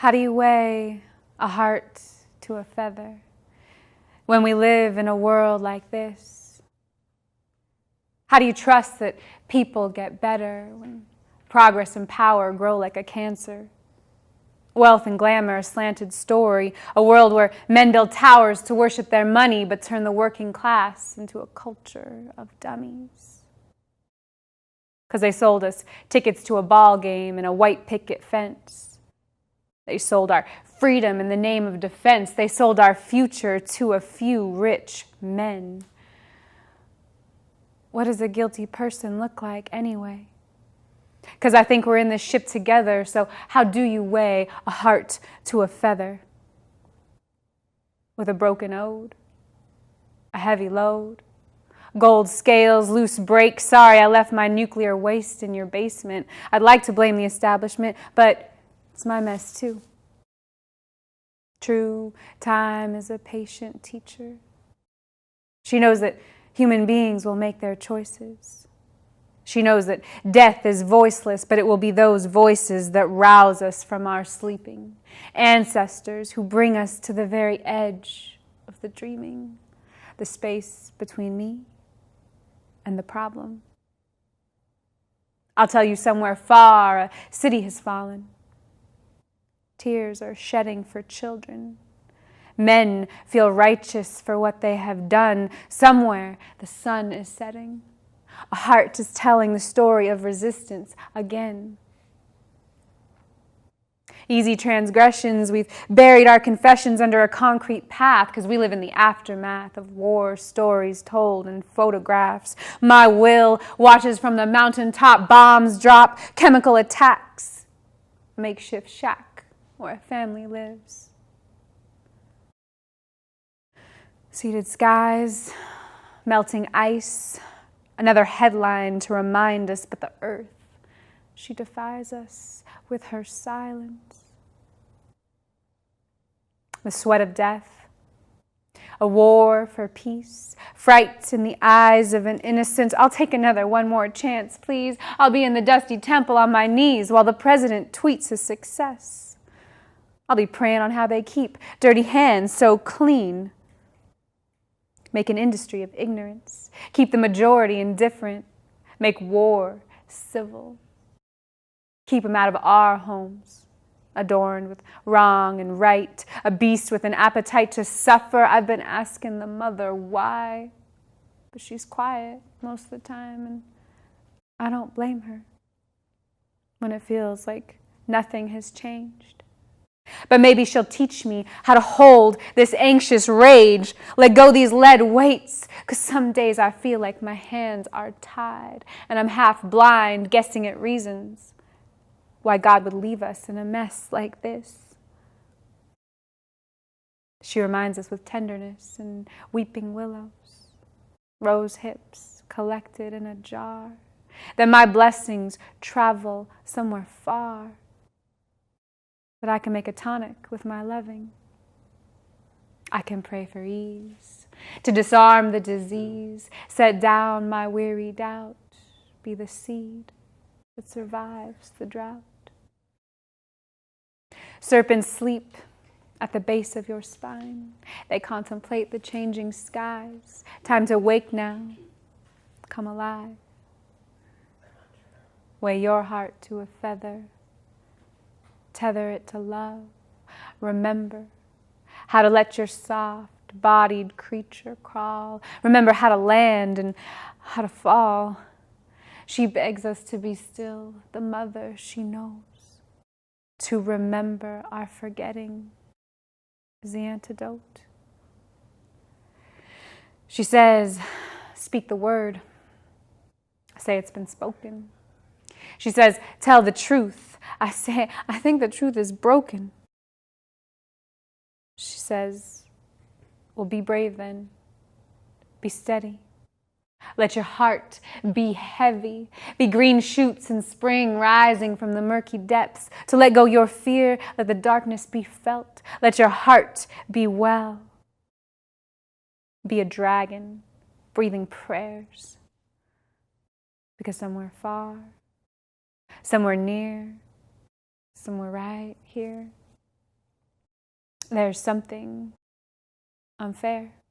How do you weigh a heart to a feather when we live in a world like this? How do you trust that people get better when progress and power grow like a cancer? Wealth and glamour, a slanted story, a world where men build towers to worship their money but turn the working class into a culture of dummies. Because they sold us tickets to a ball game and a white picket fence. They sold our freedom in the name of defense. They sold our future to a few rich men. What does a guilty person look like anyway? Because I think we're in this ship together, so how do you weigh a heart to a feather? With a broken ode? A heavy load? Gold scales, loose brakes, sorry I left my nuclear waste in your basement. I'd like to blame the establishment, but it's my mess too. True, time is a patient teacher. She knows that human beings will make their choices. She knows that death is voiceless, but it will be those voices that rouse us from our sleeping. Ancestors who bring us to the very edge of the dreaming, the space between me and the problem. I'll tell you, somewhere far, a city has fallen. Tears are shedding for children. Men feel righteous for what they have done. Somewhere the sun is setting. A heart is telling the story of resistance again. Easy transgressions, we've buried our confessions under a concrete path because we live in the aftermath of war stories told in photographs. My will watches from the mountaintop, bombs drop, chemical attacks, makeshift shack where a family lives. Seeded skies, melting ice, another headline to remind us, but the earth, she defies us with her silence. The sweat of death, a war for peace, fright in the eyes of an innocent. I'll take another, one more chance, please. I'll be in the dusty temple on my knees while the president tweets his success. I'll be praying on how they keep dirty hands so clean. Make an industry of ignorance. Keep the majority indifferent. Make war civil. Keep them out of our homes, adorned with wrong and right, a beast with an appetite to suffer. I've been asking the mother why, but she's quiet most of the time, and I don't blame her when it feels like nothing has changed. But maybe she'll teach me how to hold this anxious rage, let go these lead weights, because some days I feel like my hands are tied and I'm half blind, guessing at reasons why God would leave us in a mess like this. She reminds us with tenderness and weeping willows, rose hips collected in a jar, that my blessings travel somewhere far, that I can make a tonic with my loving. I can pray for ease, to disarm the disease, set down my weary doubt, be the seed that survives the drought. Serpents sleep at the base of your spine. They contemplate the changing skies. Time to wake now, come alive. Weigh your heart to a feather. Tether it to love. Remember how to let your soft-bodied creature crawl. Remember how to land and how to fall. She begs us to be still, the mother she knows. To remember our forgetting is the antidote. She says, speak the word. I say it's been spoken. She says, tell the truth. I say, I think the truth is broken. She says, well, be brave then. Be steady. Let your heart be heavy. Be green shoots in spring rising from the murky depths. To let go your fear, let the darkness be felt. Let your heart be well. Be a dragon, breathing prayers. Because somewhere far, somewhere near, somewhere right here, There's something unfair.